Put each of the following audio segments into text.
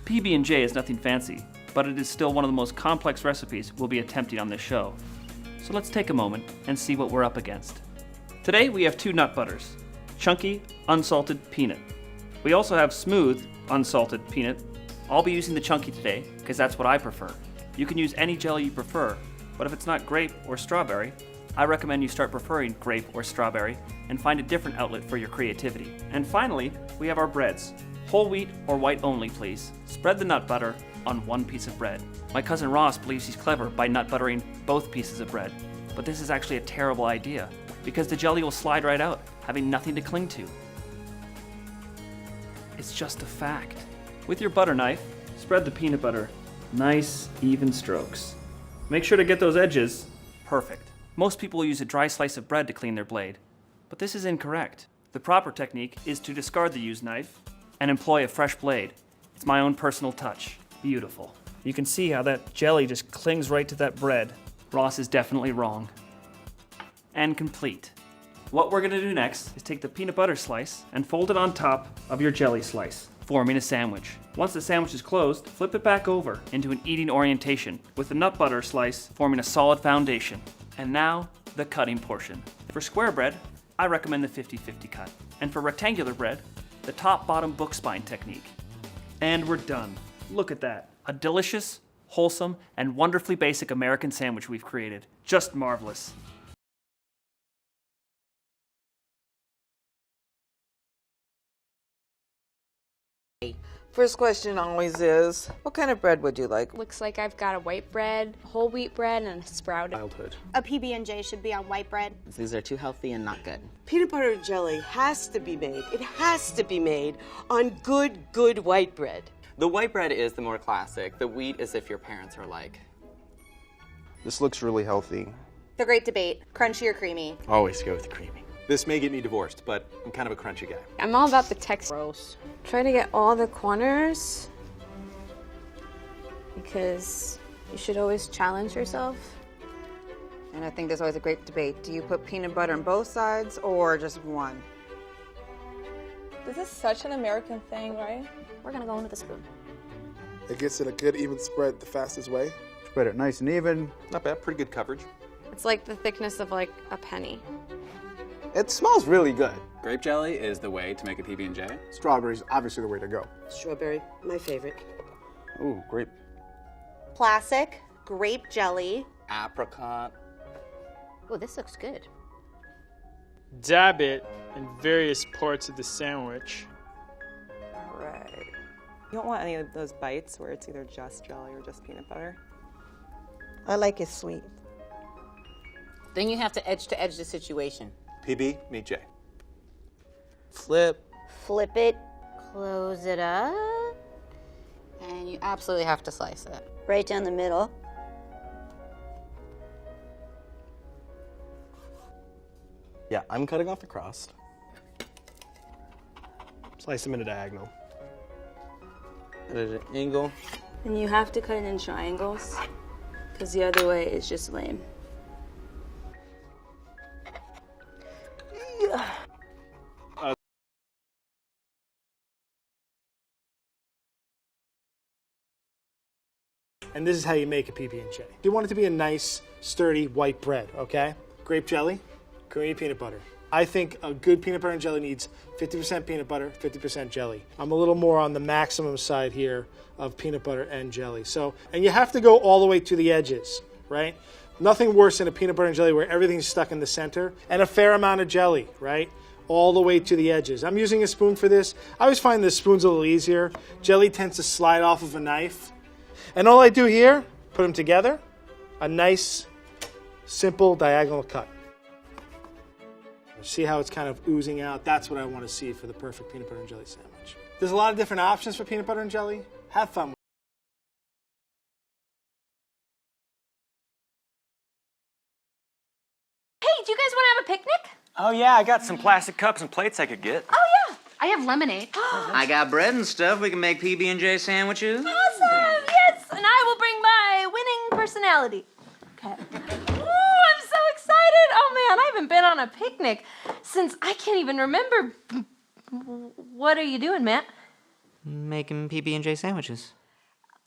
PB&J is nothing fancy, but it is still one of the most complex recipes we'll be attempting on this show. So let's take a moment and see what we're up against. Today we have two nut butters, chunky, unsalted peanut. We also have smooth, unsalted peanut. I'll be using the chunky today because that's what I prefer. You can use any jelly you prefer, but if it's not grape or strawberry, I recommend you start preferring grape or strawberry and find a different outlet for your creativity. And finally, we have our breads. Whole wheat or white only, please. Spread the nut butter on one piece of bread. My cousin Ross believes he's clever by nut buttering both pieces of bread, but this is actually a terrible idea because the jelly will slide right out, having nothing to cling to. It's just a fact. With your butter knife, spread the peanut butter. Nice, even strokes. Make sure to get those edges perfect. Most people use a dry slice of bread to clean their blade, but this is incorrect. The proper technique is to discard the used knife and employ a fresh blade. It's my own personal touch. Beautiful. You can see how that jelly just clings right to that bread. Ross is definitely wrong. And complete. What we're gonna do next is take the peanut butter slice and fold it on top of your jelly slice, forming a sandwich. Once the sandwich is closed, flip it back over into an eating orientation with the nut butter slice forming a solid foundation. And now, the cutting portion. For square bread, I recommend the 50-50 cut. And for rectangular bread, the top-bottom book spine technique. And we're done. Look at that. A delicious, wholesome, and wonderfully basic American sandwich we've created. Just marvelous. First question always is, what kind of bread would you like? Looks like I've got a white bread, whole wheat bread, and a sprouted. Childhood. A PB&J should be on white bread. These are too healthy and not good. Peanut butter and jelly has to be made. It has to be made on good white bread. The white bread is the more classic. The wheat is if your parents are like. This looks really healthy. The great debate, crunchy or creamy. Always go with the creamy. This may get me divorced, but I'm kind of a crunchy guy. I'm all about the texture. Gross. Try to get all the corners because you should always challenge yourself. And I think there's always a great debate. Do you put peanut butter on both sides or just one? This is such an American thing, right? We're gonna go in with a spoon. It gets it a good even spread the fastest way. Spread it nice and even. Not bad, pretty good coverage. It's like the thickness of like a penny. It smells really good. Grape jelly is the way to make a PB&J. Strawberries obviously the way to go. Strawberry, my favorite. Ooh, grape. Classic, grape jelly. Apricot. Oh, this looks good. Dab it in various parts of the sandwich. Right. You don't want any of those bites where it's either just jelly or just peanut butter. I like it sweet. Then you have to edge the situation. PB, meet J. Flip. Flip it, close it up. And you absolutely have to slice it. Right down the middle. Yeah, I'm cutting off the crust. Slice them in a diagonal. At an angle. And you have to cut it in triangles because the other way is just lame. And this is how you make a PB&J. You want it to be a nice, sturdy white bread, okay? Grape jelly, creamy peanut butter. I think a good peanut butter and jelly needs 50% peanut butter, 50% jelly. I'm a little more on the maximum side here of peanut butter and jelly. So, and you have to go all the way to the edges, right? Nothing worse than a peanut butter and jelly where everything's stuck in the center, and a fair amount of jelly, right? All the way to the edges. I'm using a spoon for this. I always find the spoon's a little easier. Jelly tends to slide off of a knife. And all I do here, put them together, a nice, simple diagonal cut. See how it's kind of oozing out? That's what I want to see for the perfect peanut butter and jelly sandwich. There's a lot of different options for peanut butter and jelly. Have fun with it. Hey, do you guys want to have a picnic? Oh yeah, I got some plastic cups and plates I could get. Oh yeah, I have lemonade. I got bread and stuff. We can make PB&J sandwiches. Awesome, yes, and I will bring my winning personality. Okay. Ooh, I'm so excited. Oh man, I haven't been on a picnic since I can't even remember. What are you doing, Matt? Making PB&J sandwiches.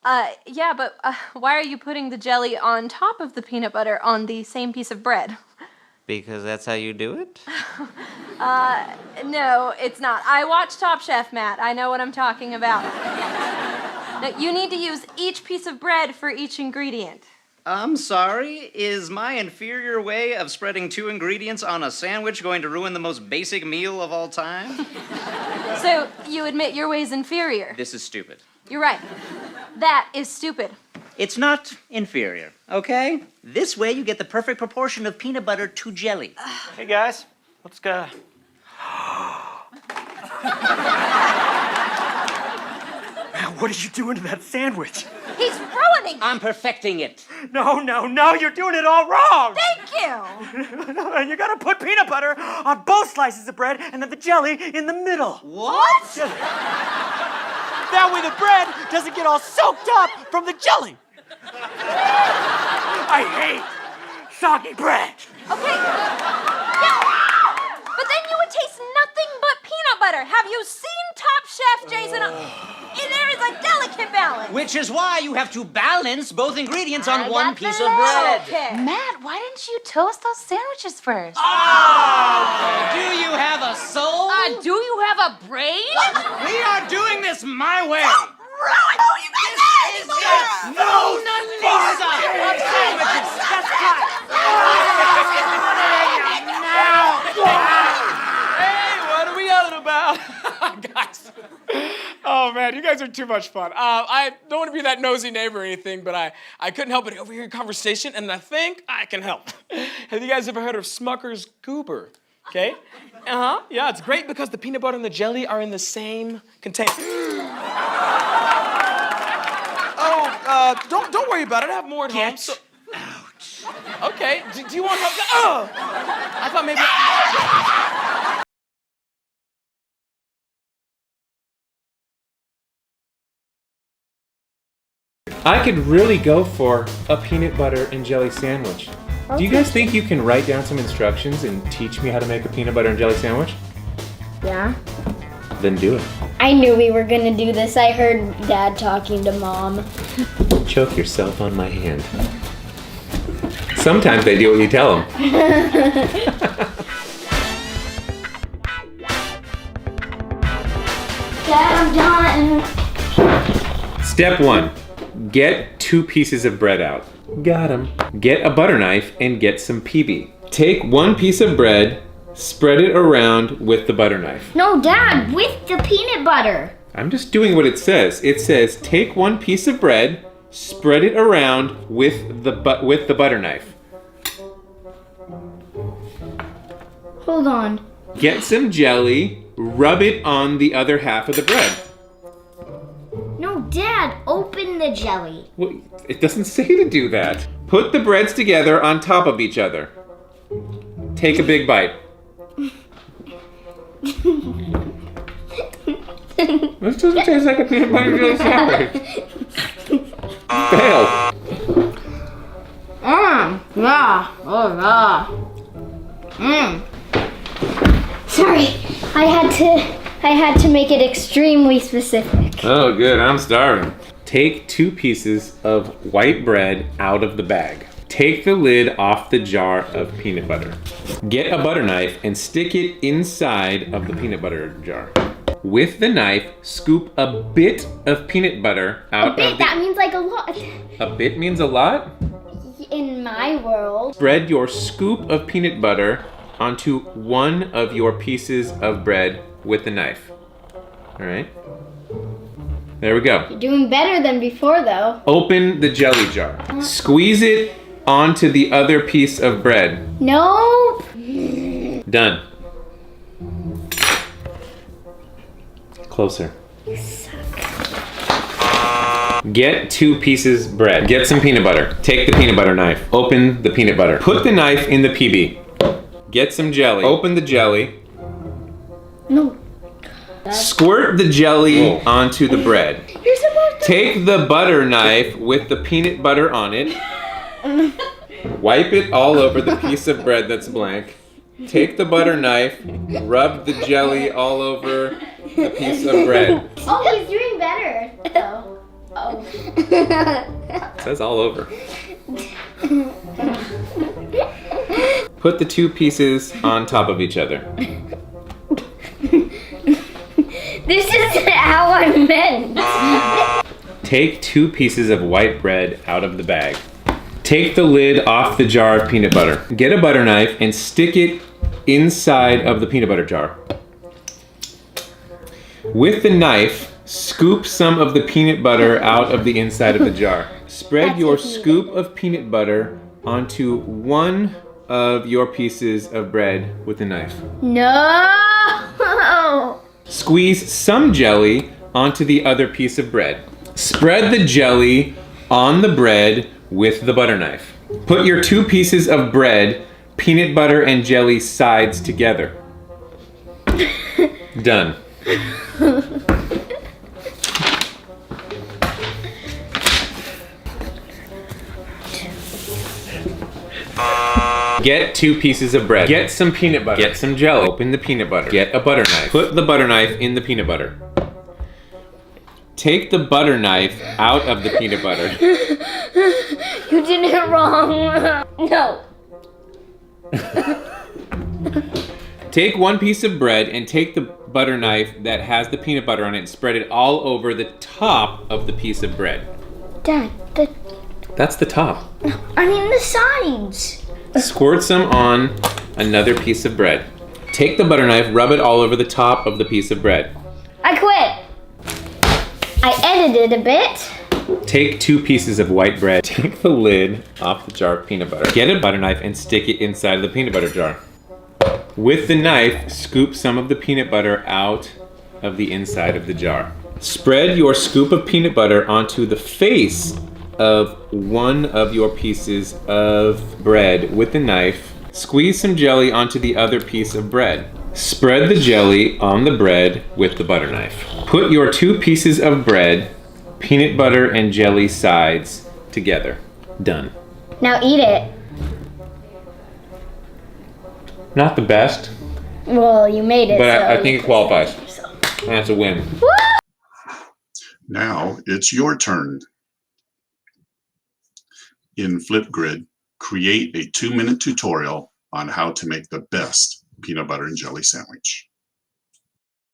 Yeah, but why are you putting the jelly on top of the peanut butter on the same piece of bread? Because that's how you do it? No, it's not. I watch Top Chef, Matt. I know what I'm talking about. No, you need to use each piece of bread for each ingredient. I'm sorry, is my inferior way of spreading 2 ingredients on a sandwich going to ruin the most basic meal of all time? So, you admit your way's inferior. This is stupid. You're right. That is stupid. It's not inferior, okay? This way you get the perfect proportion of peanut butter to jelly. Hey guys, let's go. What are you doing to that sandwich? He's ruining it. I'm perfecting it. No, you're doing it all wrong. Thank you. You gotta put peanut butter on both slices of bread and then the jelly in the middle. What? That way the bread doesn't get all soaked up from the jelly. I hate soggy bread. Okay. Yeah. But then you would taste nothing but peanut butter. Have you seen Top Chef, Jason? There is a delicate balance. Which is why you have to balance both ingredients on one piece of bread. Okay. Matt, why didn't you toast those sandwiches first? Oh! Do you have a soul? Do you have a brain? We are doing this my way. Ruin who you guys are anymore. No, Lisa! Of sandwiches. That's right. Hey, what are we yelling about? Guys. Oh, man, you guys are too much fun. I don't want to be that nosy neighbor or anything, but I couldn't help but overhear a conversation, and I think I can help. Have you guys ever heard of Smucker's Goober? Okay? Yeah, it's great because the peanut butter and the jelly are in the same container. Don't worry about it. I have more at home. So... Ouch. Okay, do you want help? Oh! I thought maybe... I could really go for a peanut butter and jelly sandwich. Do you guys think you can write down some instructions and teach me how to make a peanut butter and jelly sandwich? Yeah. Then do it. I knew we were gonna do this. I heard Dad talking to Mom. Choke yourself on my hand. Sometimes they do what you tell them. Dad, I'm done. Step 1. Get 2 pieces of bread out. Got 'em. Get a butter knife and get some PB. Take 1 piece of bread, spread it around with the butter knife. No, Dad, with the peanut butter. I'm just doing what it says. It says take 1 piece of bread, spread it around with the butter knife. Hold on. Get some jelly, rub it on the other half of the bread. No, Dad, open the jelly. Well, it doesn't say to do that. Put the breads together on top of each other. Take a big bite. This doesn't taste like a peanut butter jelly sandwich. Fail. Yeah. Oh, yeah. Sorry, I had to make it extremely specific. Oh, good. I'm starving. Take 2 pieces of white bread out of the bag. Take the lid off the jar of peanut butter. Get a butter knife and stick it inside of the peanut butter jar. With the knife, scoop a bit of peanut butter out of the... That means like a lot. A bit means a lot? In my world. Spread your scoop of peanut butter onto 1 of your pieces of bread with the knife. All right. There we go. You're doing better than before, though. Open the jelly jar. Squeeze it onto the other piece of bread. Nope. Done. Closer. You suck. Get 2 pieces bread. Get some peanut butter. Take the peanut butter knife. Open the peanut butter. Put the knife in the PB. Get some jelly. Open the jelly. No. Squirt the jelly onto the bread. You're supposed to... Take the butter knife with the peanut butter on it. Wipe it all over the piece of bread that's blank. Take the butter knife, rub the jelly all over the piece of bread. Oh, he's doing better, though. Oh. It says all over. Put the two pieces on top of each other. This isn't how I meant. Take 2 pieces of white bread out of the bag. Take the lid off the jar of peanut butter. Get a butter knife and stick it inside of the peanut butter jar. With the knife, scoop some of the peanut butter out of the inside of the jar. Spread your scoop of peanut butter onto one of your pieces of bread with a knife. No! Squeeze some jelly onto the other piece of bread. Spread the jelly on the bread with the butter knife. Put your 2 pieces of bread, peanut butter and jelly sides together. Done. Get 2 pieces of bread. Get some peanut butter. Get some jelly. Open the peanut butter. Get a butter knife. Put the butter knife in the peanut butter. Take the butter knife out of the peanut butter. You did it wrong. No. Take 1 piece of bread and take the butter knife that has the peanut butter on it and spread it all over the top of the piece of bread. Dad, That's the top. I mean the sides. Squirt some on another piece of bread. Take the butter knife, rub it all over the top of the piece of bread. I quit. I edited a bit. Take 2 pieces of white bread. Take the lid off the jar of peanut butter. Get a butter knife and stick it inside of the peanut butter jar. With the knife, scoop some of the peanut butter out of the inside of the jar. Spread your scoop of peanut butter onto the face of one of your pieces of bread with the knife. Squeeze some jelly onto the other piece of bread. Spread the jelly on the bread with the butter knife. Put your 2 pieces of bread, peanut butter and jelly sides together. Done. Now eat it. Not the best, Well, you made it. but so I think it qualifies. That's a win. Now it's your turn. In Flipgrid, create a 2-minute tutorial on how to make the best peanut butter and jelly sandwich.